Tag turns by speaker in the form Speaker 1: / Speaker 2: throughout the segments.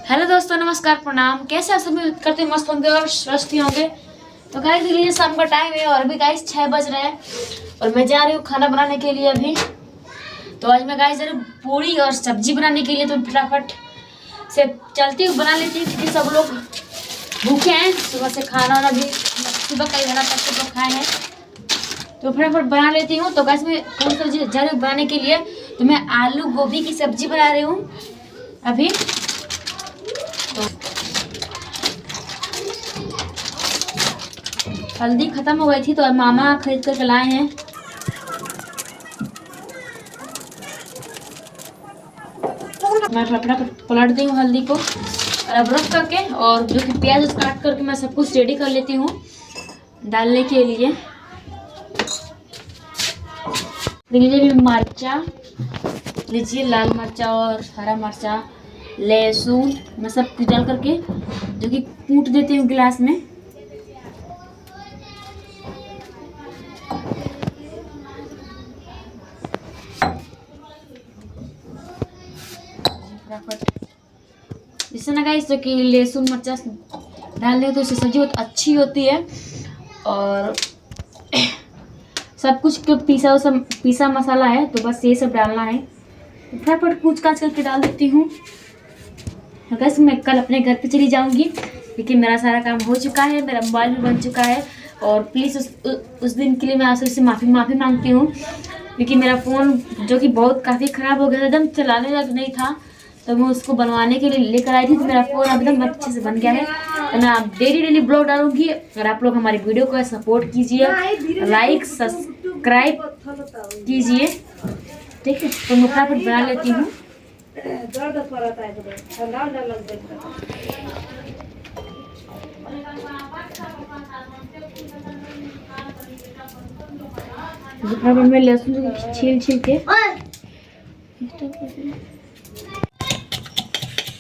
Speaker 1: Hello दोस्तों, नमस्कार, प्रणाम। कैसे आप सभी? करते मस्त होंगे और स्वस्थ ही होंगे। तो गाइस लिए शाम का टाइम है और अभी गाइस 6 बज रहे हैं और मैं जा रही हूँ खाना बनाने के लिए अभी। तो आज मैं गाइस पूरी और सब्जी बनाने के लिए तो फटाफट से चलती हूँ, बना लेती हूँ क्योंकि सब लोग भूखे हैं। सुबह से खाना वाना भी सुबह का ही बना तक सब लोग खाए हैं, तो फटाफट बना लेती हूँ। तो गाइस मैं कौन सब्जी जा रही हूँ बनाने के लिए, तो मैं आलू गोभी की सब्जी बना रही हूँ अभी। हल्दी खत्म हो गई थी तो मामा खरीद कर लाए हैं। मैं फटाफट पलट दी हूँ हल्दी को और अब रख करके, और जो कि प्याज काट करके मैं सब कुछ रेडी कर लेती हूँ डालने के लिए। लीजिए मिर्चा, लीजिए लाल मिर्चा और हरा मिर्चा, लहसुन, मैं सब कुछ डाल करके जो कि कूट देती हूँ गिलास में। जिससे ना गाइस जो कि लहसुन मिर्चा डाल दे तो इससे सब्जी बहुत अच्छी होती है। और सब कुछ जो पीसा मसाला है, तो बस ये सब डालना है। तो फटाफट कूच काच करके डाल देती हूँ। गाइस मैं कल अपने घर पे चली जाऊंगी क्योंकि मेरा सारा काम हो चुका है, मेरा मोबाइल भी बन चुका है। और प्लीज़ उस दिन के लिए मैं आप सबसे माफ़ी मांगती हूँ क्योंकि मेरा फ़ोन जो कि बहुत काफ़ी ख़राब हो गया था, एकदम चलाने लायक नहीं था। तो मैं उसको बनवाने के लिए लेकर आई थी, तो मेरा फ़ोन एकदम अच्छे से बन गया है। तो मैं आप डेली ब्लॉग डालूंगी और आप लोग हमारी वीडियो को सपोर्ट कीजिए, लाइक सब्सक्राइब कीजिए, ठीक है। तो मैं फटाफट बना लेती हूँ। मैं लहसुन छील के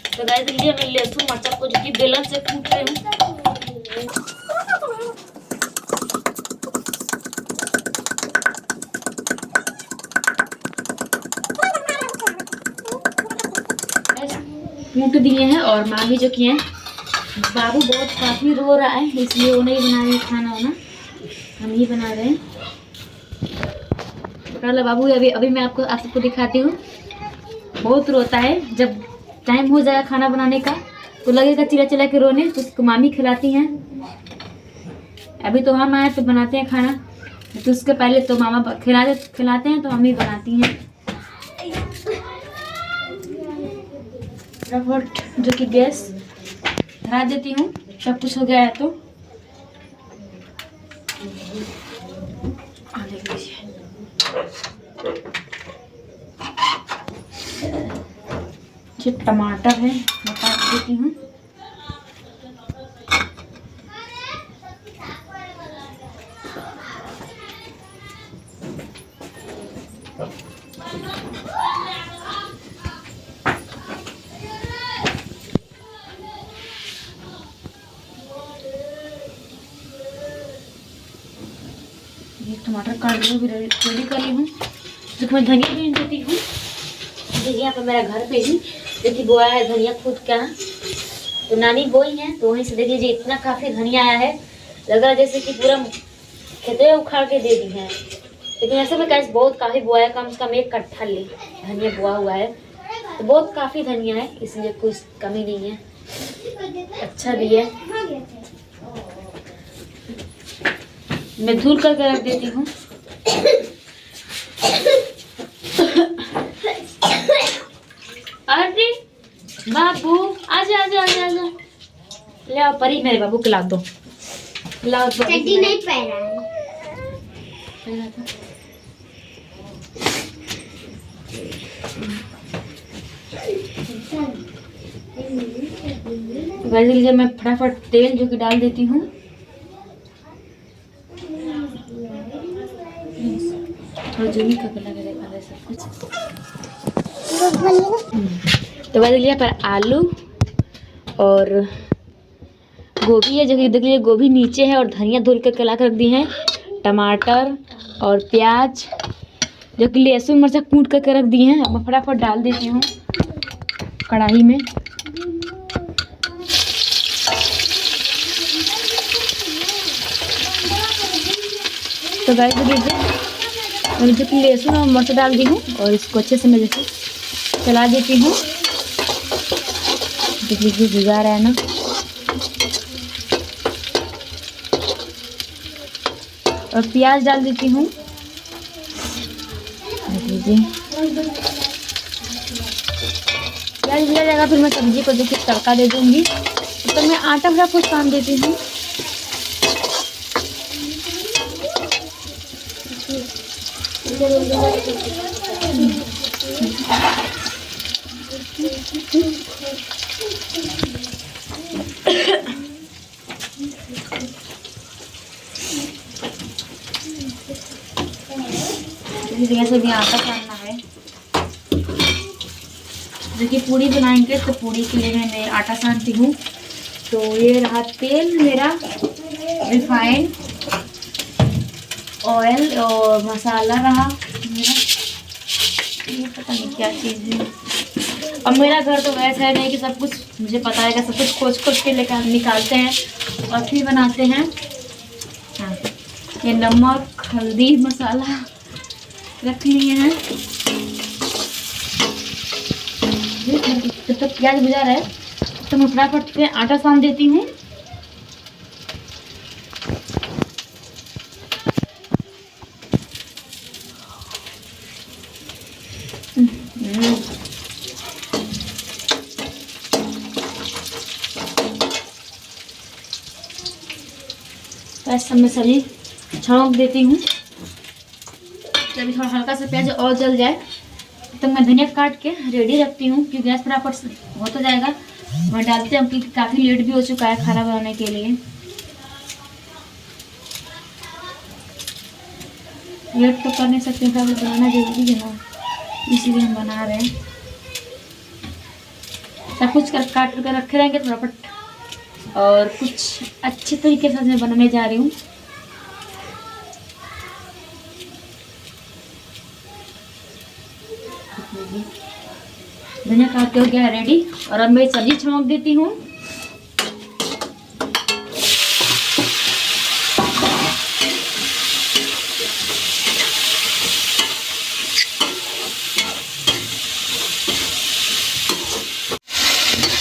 Speaker 1: तो गाइस देखिए मैं लहसुन मिर्चा को जो कि बेलन से कूट रही हूँ। कूट दिए हैं और माँ भी जो कि हैं, बाबू बहुत काफी रो रहा है इसलिए वो नहीं बना रहे खाना वाना, हम ही बना रहे हैं। तो बाबू अभी मैं आप सबको दिखाती हूँ। बहुत रोता है, जब टाइम हो जाएगा खाना बनाने का तो लगेगा चिल्ला चिल्ला के रोने, तो उसको मामी खिलाती हैं। अभी तो हम आए तो बनाते हैं खाना, तो उसके पहले तो मामा खिलाते हैं तो मम्मी बनाती हैं। फटाफट जो कि गैस धरा देती हूँ, सब कुछ हो गया है तो देख लीजिए। टमाटर है मैं काट देती हूँ। ये टमाटर काट भी रेडी कर ली हूँ। तो मैं धनिया भी देती हूँ। देखिए यहाँ पर मेरा घर पे ही देखिए बोया है धनिया खुद का, तो नानी बोई है तो वहीं से देख लीजिए इतना काफ़ी धनिया आया है, लग रहा है जैसे कि पूरा खेते उखाड़ के दे दी है। लेकिन ऐसे में कैसे बहुत काफ़ी बोया है, कम से कम 1 कट्ठा ले धनिया बोआ हुआ है, तो बहुत काफ़ी धनिया है, इसलिए कुछ कमी नहीं है, अच्छा भी है। मैं धुल करके रख देती हूँ। अरे बाबू आजा आजा आजा आजा, ले आओ परी, मेरे बाबू को ला दो, लाओ। चड्डी नहीं पहना है। वैसे मैं फटाफट तेल जो कि डाल देती हूँ। सब कुछ तो वैसे लिया पर आलू और गोभी है, जो कि देखिए गोभी नीचे है और धनिया धुल के कला कर रख दी है, टमाटर और प्याज जो कि लहसुन मिर्चा कूट करके रख दिए हैं। मैं फटाफट डाल देती हूँ कढ़ाई में। तो गाइस देखिए मैंने जो कि लहसुन और मर्च डाल दी हूँ और इसको अच्छे से मैं जैसे चला देती हूँ। देखिए भुजा रहा है ना। और प्याज डाल देती हूँ। देखिए प्याज भुजा जाएगा फिर मैं सब्जी को देखिए तड़का दे दूँगी। तो मैं आटा भरा कुछ सान देती हूँ। ऐसे भी आटा सानना है। देखिए पूड़ी बनाएंगे तो पूड़ी के लिए मैं आटा सानती हूँ। तो ये रहा तेल मेरा, रिफाइंड ऑयल और मसाला रहा मेरा। ये पता नहीं क्या चीज़ है। अब मेरा घर तो वैसा है नहीं कि सब कुछ मुझे पता है कि सब कुछ खोज खोज के लेकर निकालते हैं और फिर बनाते हैं। हाँ ये नमक हल्दी मसाला रख लिए हैं। जब तक प्याज भुजा रहा है तो मैं फटाफट से आटा सान देती हूँ। ऐसा मैं सभी छौंक देती हूँ। जब थोड़ा हल्का सा प्याज और जल जाए तो मैं धनिया काट के रेडी रखती हूँ क्योंकि गैस फटाफट हो तो जाएगा। मैं डालती हूँ क्योंकि काफ़ी लेट भी हो चुका है खाना बनाने के लिए। लेट तो कर नहीं सकते, फटाफट बनाना जरूरी है ना, इसीलिए हम बना रहे हैं। सब कुछ काट कर रखे रहेंगे फटाफट और कुछ अच्छे तरीके से मैं बनाने जा रही हूँ। धनिया काट के हो गया रेडी और अब मैं सब्जी छौंक देती हूँ।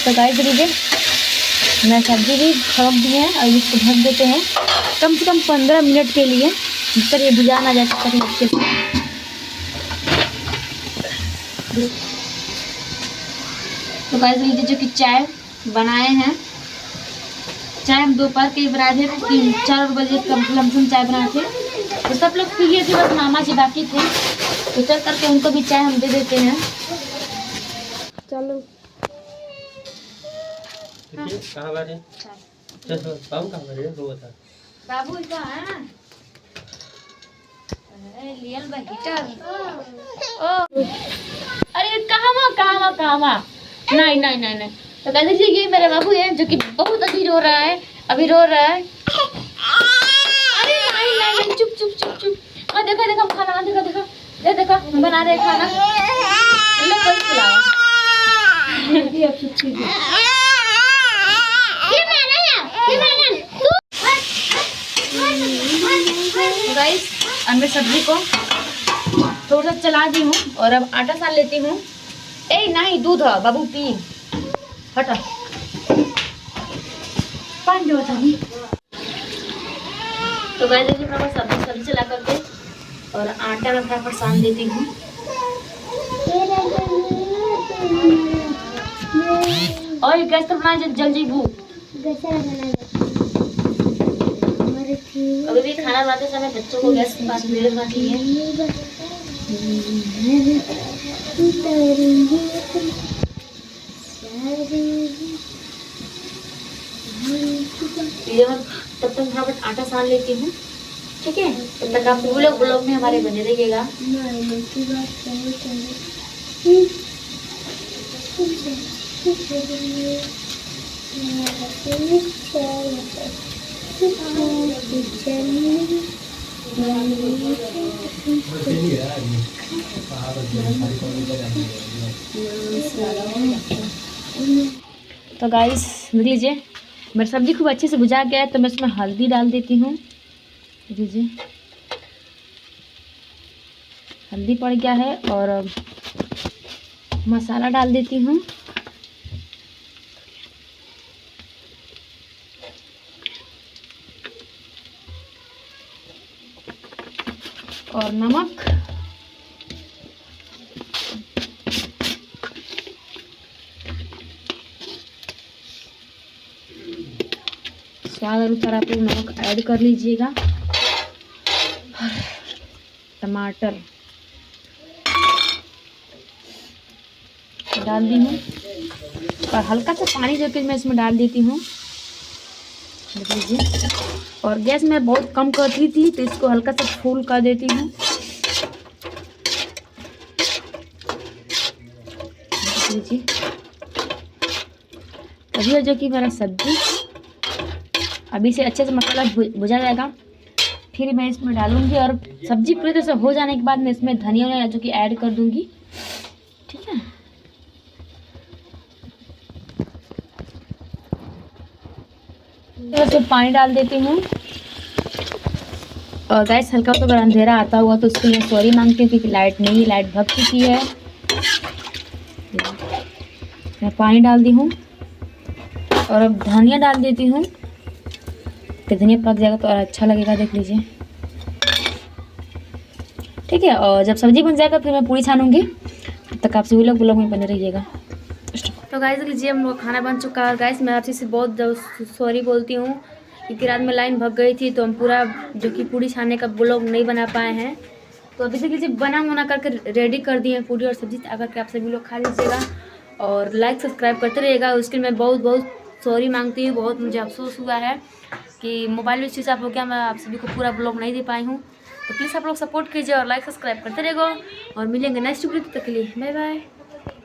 Speaker 1: तो गाइस देखिए मैं सब्जी भी छौंक दी है और इसको ढक देते हैं कम से कम 15 मिनट के लिए, जिस पर ये भुजा ना जा सकता अच्छे से। तो गाइस लीजिए जो कि चाय बनाए हैं, चाय हम दोपहर के बनाए थे, 3-4 बजे लमसम चाय बनाए थे। तो सब लोग पी लिए थे, बस मामा जी बाकी थे, तो चल करके उनको भी चाय हम दे देते हैं। चलो
Speaker 2: कहाँ बारे बाबू कहाँ बारे वो बता।
Speaker 1: बाबू कहाँ है? लियल हीटर। ओ अरे कहाँ नहीं नहीं नहीं नहीं। तो कह दीजिए ये मेरे बाबू है जो कि बहुत अभी रो रहा है। अरे नहीं नहीं नहीं चुप चुप चुप चुप। हाँ देखा देखा खाना, देखा देखा ये देखा हम बना रहे खाना। लो कोई खिलाओ। गाइस अब मैं सब्जी को थोड़ा सा चला दी हूँ और अब आटा सान लेती हूँ। ए नहीं दूध है बाबू पी, हटा पानी दो सभी। तो गाइस देखिए मैं सब्जी चला करके और आटा में फटाफट सान देती हूँ। और गैस तो बना जल्दी भूख। अभी भी खाना बनाते समय बच्चों को गैस के पास नहीं रखना चाहिए। तब तक फटाफट आटा सान लेती हूँ, ठीक है? तब तक आप ब्लॉग में हमारे बने रहिएगा। तो गाइस लीजिए मेरी सब्जी खूब अच्छे से भुजा गया है तो मैं इसमें हल्दी डाल देती हूँ। लीजिए हल्दी पड़ गया है और अब मसाला डाल देती हूँ। और नमक, स्वाद अनुसार आप लोग नमक ऐड कर लीजिएगा। टमाटर डाल दी हूँ और हल्का सा पानी जो कि मैं इसमें डाल देती हूँ, देख लीजिए। और गैस मैं बहुत कम करती थी तो इसको हल्का सा फुल कर देती हूँ, देख लीजिए। अभी है जो कि मेरा सब्जी अभी से अच्छे से मसाला भुजा जाएगा, फिर मैं इसमें डालूंगी और सब्जी पूरी तरह से हो जाने के बाद मैं इसमें धनिया जो कि ऐड कर दूंगी, ठीक है। तो पानी डाल देती हूँ। और गैस हल्का तो अगर अंधेरा आता हुआ तो उसके लिए सॉरी मांगती हूँ क्योंकि लाइट नहीं, लाइट भग चुकी है। मैं पानी डाल दी हूँ और अब धनिया डाल देती हूँ तो धनिया पक जाएगा तो और अच्छा लगेगा, देख लीजिए, ठीक है। और जब सब्जी बन जाएगा फिर मैं पूरी छानूंगी, तब तक आप सभी लोग ब्लॉग में बने रहिएगा। तो गाइस लीजिए हम लोग खाना बन चुका है। गाइस मैं आपसे से बहुत सॉरी बोलती हूँ क्योंकि रात में लाइन भग गई थी तो हम पूरा जो कि पूरी छानने का ब्लॉग नहीं बना पाए हैं। तो अभी से लीजिए बना करके रेडी कर दिए हैं पूरी और सब्जी, अगर के आप सभी लोग खा लीजिएगा और लाइक सब्सक्राइब करते रहिएगा। उसके लिए मैं बहुत बहुत सॉरी मांगती हूँ, बहुत मुझे अफसोस हुआ है कि मोबाइल में स्विच ऑफ हो गया, मैं आप सभी को पूरा ब्लॉग नहीं दे पाई हूँ। तो प्लीज़ आप लोग सपोर्ट कीजिए और लाइक सब्सक्राइब करते रहिएगा और मिलेंगे नेक्स्ट वीडियो, तक के लिए बाय बाय।